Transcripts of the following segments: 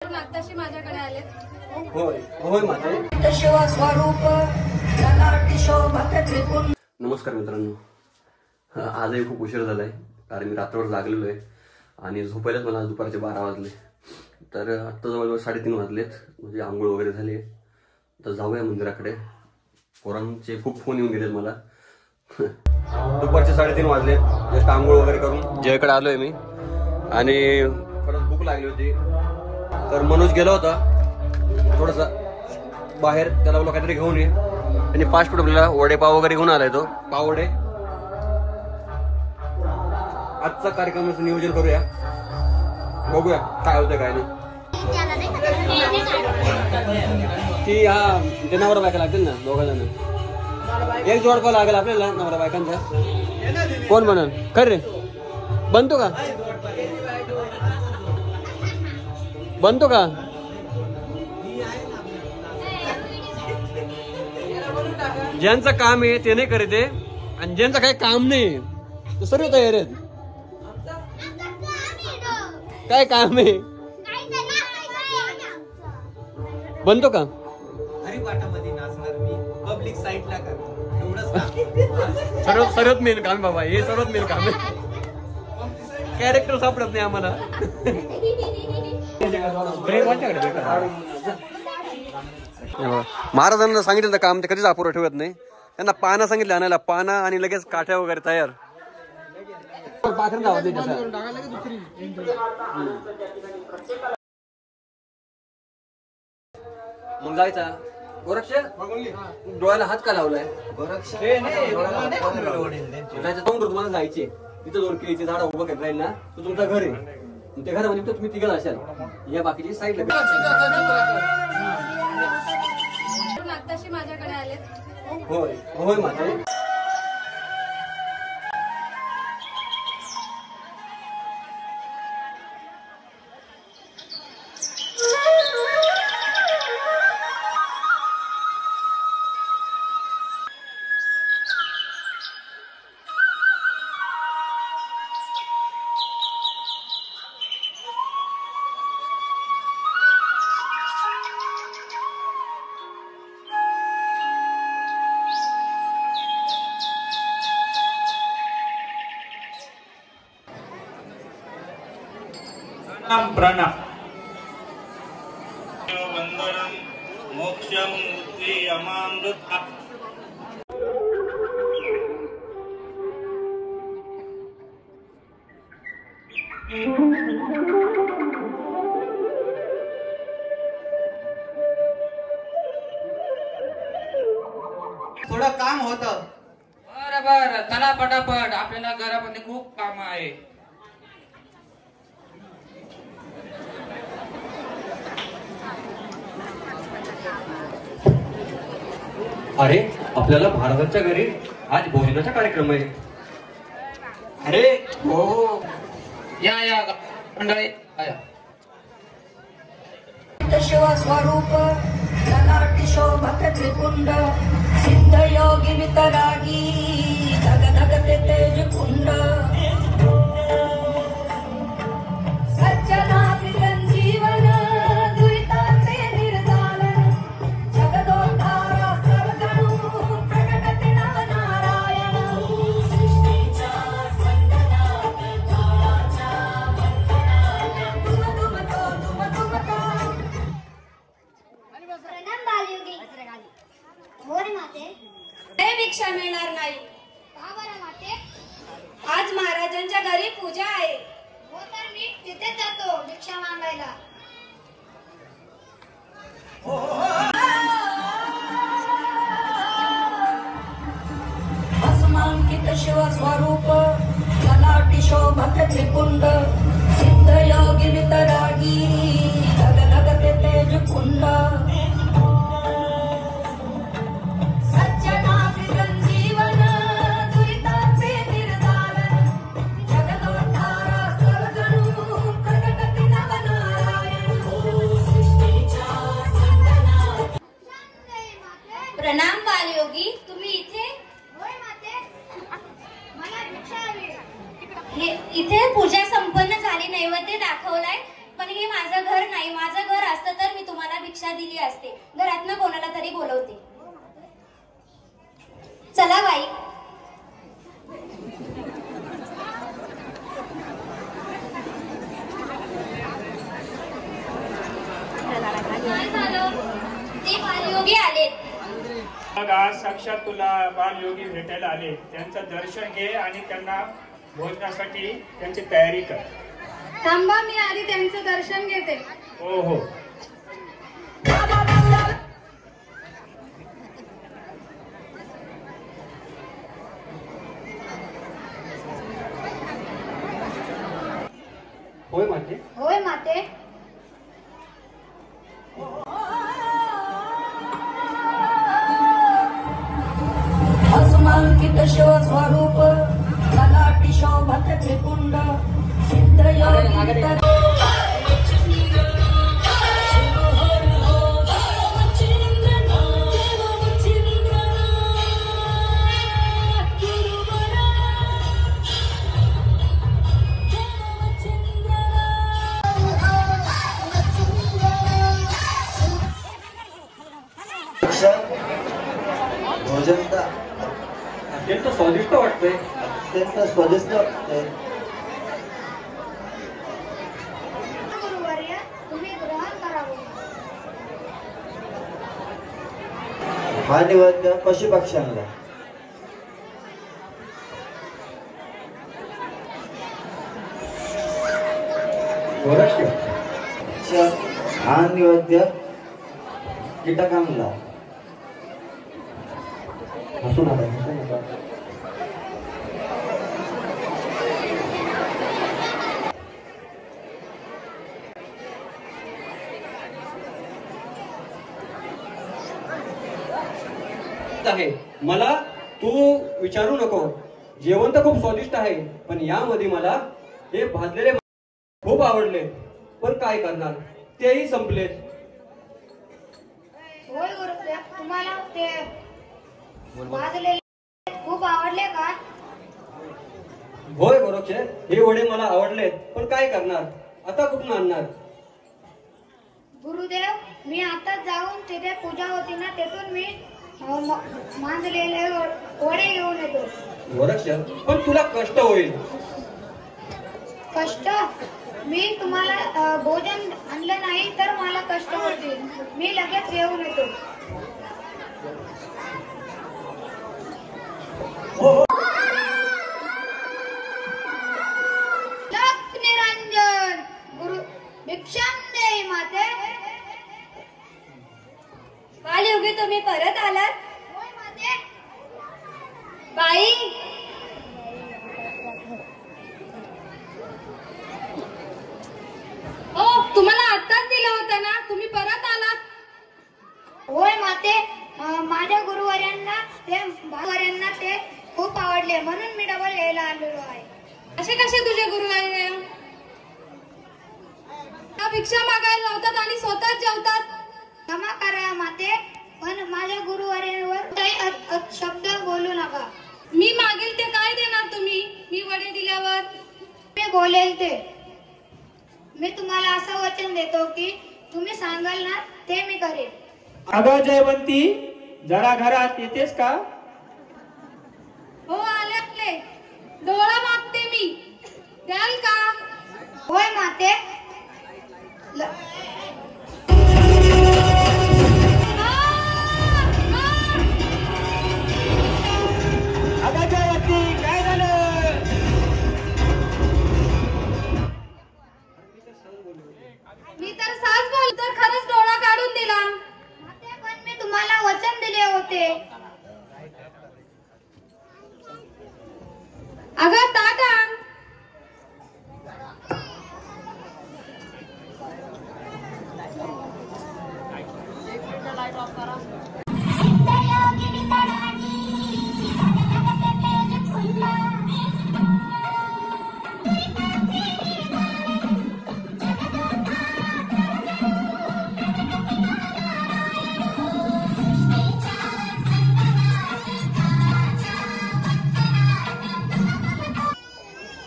करून आत्ताशी माझ्याकडे आले. होय होय माते. नमस्कार मित्रांनो, आजही खूप उशीर झालाय कारण मी रात्रभर जागलेलो आहे आणि झोपायलाच मला दुपारचे 12 वाजले. तर आत्ता जवळजवळ 3:30 वाजलेत, म्हणजे आंघोळ वगैरे झाली. तर जाऊया मंदिराकडे. पोरांचे खूप फोन येऊन गेलेत मला. दुपारचे 3:30 वाजले. जस्ट आंघोळ वगैरे करून जयकडे आलोय मी आणि परत भूक लागली होती. तर मनोज गेला होता थोडासा बाहेर, त्याला बोला काहीतरी घेऊन ये. आणि फास्ट फूड आपल्याला वडेपाव वगैरे घेऊन आलाय तो पावडे. आजचा कार्यक्रमाचं नियोजन करूया, बघूया काय होतं काय नाही. ती नवरा बायका लागतील ना, 2 जण. एक जोडपा लागेल आपल्याला नवरा बायकांचा. कोण बनल खरं रे? बनतो का? बनतो का? ज्यांचं काम आहे ते नाही करीत आहे आणि ज्यांचं काही काम नाही ते सर्व तयार आहेत. काय काम आहे? बनतो का? हरिपाठामध्ये नाचणार मी, पब्लिक साईटला करतो, एवढंच. सर्वात मेन काम बाबा, हे सर्वात मेन काम आहे. कॅरेक्टर सापडत नाही आम्हाला. महाराजांना सांगितलं काम ते कधीच अपुरं ठेवत नाही. त्यांना पाना सांगितलं आणायला, पाना आणि लगेच काठ्या वगैरे तयार. मग जायचा. गोरक्ष डोळ्याला हात का लावलाय? तुम्हाला जायचे तिथं 2 केळीचे झाड उभं करत राहील ना, तो तुमचं घर आहे. त्या घरामध्ये तुम्ही 3 असाल, या बाकीची साईडला. आत्ताशी माझ्याकडे आले. होय होय माते. प्रणम वंदनम मोक्षम मुक्ति अमामृत. थोडं काम होतं. बरं चला पटापट, आपल्याला घरामध्ये खूप काम आहे. अरे आपल्याला महाराजांच्या घरी आज भोजनाचा कार्यक्रम आहे. अरे हो, या मंडळी या. शिवस्वरूप ललाटी शोभत त्रिपुंड सिद्ध योगी वितरागी धग धगते तेज कुंड सज्जनासी संजीवन दुरिताचे निर्दालन जगदोद्धारा सर्वजणू प्रकटते नवनारायण. सृष्टीच्या स्पंदनात काळाच्या बंधनात दुमदुमतो. प्रणाम बालयोगी. मोरे माते. हे भिक्षा मिळणार नाही. का बरं माते? आज महाराजांच्या घरी पूजा आहे. हो तर मी तिथे जातो भिक्षा मागायला. भस्मांकित शिवस्वरूप ललाटी शोभत त्रिपुंड सिद्ध योगी वितरागी धग धगते तेज कुंड सज्जनासी संजीवन दुरिताचे निर्दालन जगदोद्धारा सर्वजणू प्रकटते नवनारायण. सृष्टीच्या स्पंदनात. प्रणाम बालयोगी, तुम्ही इथे? होय माते, मला भिक्षा हवी. इथे पूजा संपन्न भिक्षा दिली असते. घरातनं कोणाला तरी बोलवते. चला बाई. काय झालं? ते बालयोगी आलेत. मग आज साक्षात तुला बालयोगी भेटायला आले. त्यांचं दर्शन घे आणि त्यांना भोजनासाठी त्यांची तयारी कर. थांबा, मी आधी त्यांचं दर्शन घेते. हो हो. होय माते. होय माते. अस्मांकित शिवस्वरूप ललाटी शोभत त्रिपुंड सिद्धयोगी भोजन अत्यंत स्वादिष्ट वाटतंय. अत्यंत स्वादिष्ट वाटतंय. गुरुवर्य, तुम्ही ग्रहण करावे. हा निवेद्य पशुपक्ष्यांना. हा निवेद्य कीटकांना. हसू नका, हसू नका. आहे मला तू विचारू नको. जेवण तर खूप स्वादिष्ट आहे, पण यामध्ये मला हे भाजलेले खूप आवडले. पण काय करणार, तेही संपलेत. होय गुरुदेव, तुम्हाला ते भाजलेले खूप आवडले का? होय गोरक्ष, हे वडे मला आवडलेत, पण काय करणार, आता कुठून आणणार? गुरुदेव, मी आता जाऊन तिथे पूजा होती ना, तेथून मी भाजलेले वडे घेऊन येतो. गोरक्ष, पण तुला कष्ट होईल. कष्ट? मी तुम्हाला भोजन आणलं नाही तर मला कष्ट होतील. मी लगेच घेऊन येतो. लख निरंजन गुरु भिक्षाम देई माते. बालयोगी, तुम्ही परत आलात? होय माते. बाई, हो, तुम्हाला आत्ताच दिलं होतं ना, तुम्ही परत आलात? होय माते, माझ्या गुरुवर्यांना ते खूप आवडले, म्हणून मी डबल घ्यायला आलेलो आहे. असे कसे तुझे गुरुवारे भिक्षा मागायला लावतात आणि स्वतःच जेवतात? क्षमा करा माते, पण माझ्या गुरुवर्यांवर काही शब्द बोलू नका. मी मागेल ते काय देणार तुम्ही? मी वडे दिल्यावर मी बोलेल ते. मी तुम्हाला असं वचन देतो की तुम्ही सांगाल ना ते मी करेन. अगं जयवंती, जरा घरात येतेस का? हो, आले. डोळा मागते मी, द्याल का? होय माते. अगं जयवंती, काय झालं? मी तर साच बोल, तर खरंच डोळा काढून दिला. माते, पण मी तुम्हाला वचन दिले होते. अगं ताट आण.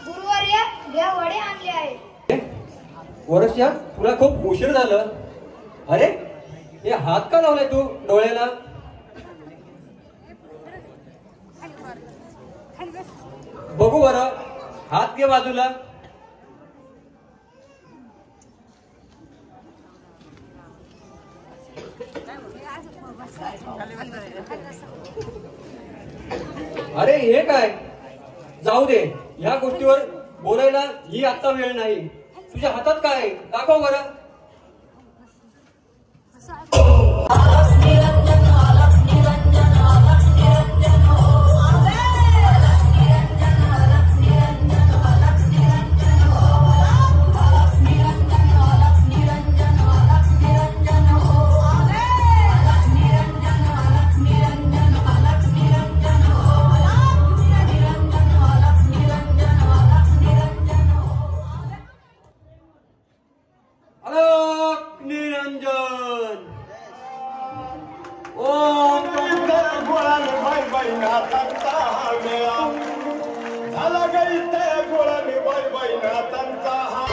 गुरुवर्य, घ्या, वडे आणले आहे. गोरक्ष, तुला खूप उशीर झालं. अरे, हे हात का लावलाय तू डोळ्याला? बघू बरं, हात घे बाजूला. अरे हे काय? जाऊ दे, ह्या गोष्टीवर बोलायला ही आता वेळ नाही. तुझ्या हातात काय? दाखव बरं. निरंजन ओम झाला गई ते गोळाने बाई बाई नातांचा हा.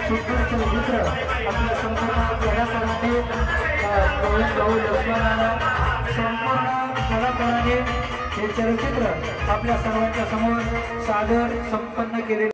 चित्र आपल्या संपूर्ण जगासाठी संपूर्ण जगाप्रमाणे हे चलचित्र आपल्या सर्वांच्या समोर सादर संपन्न केले.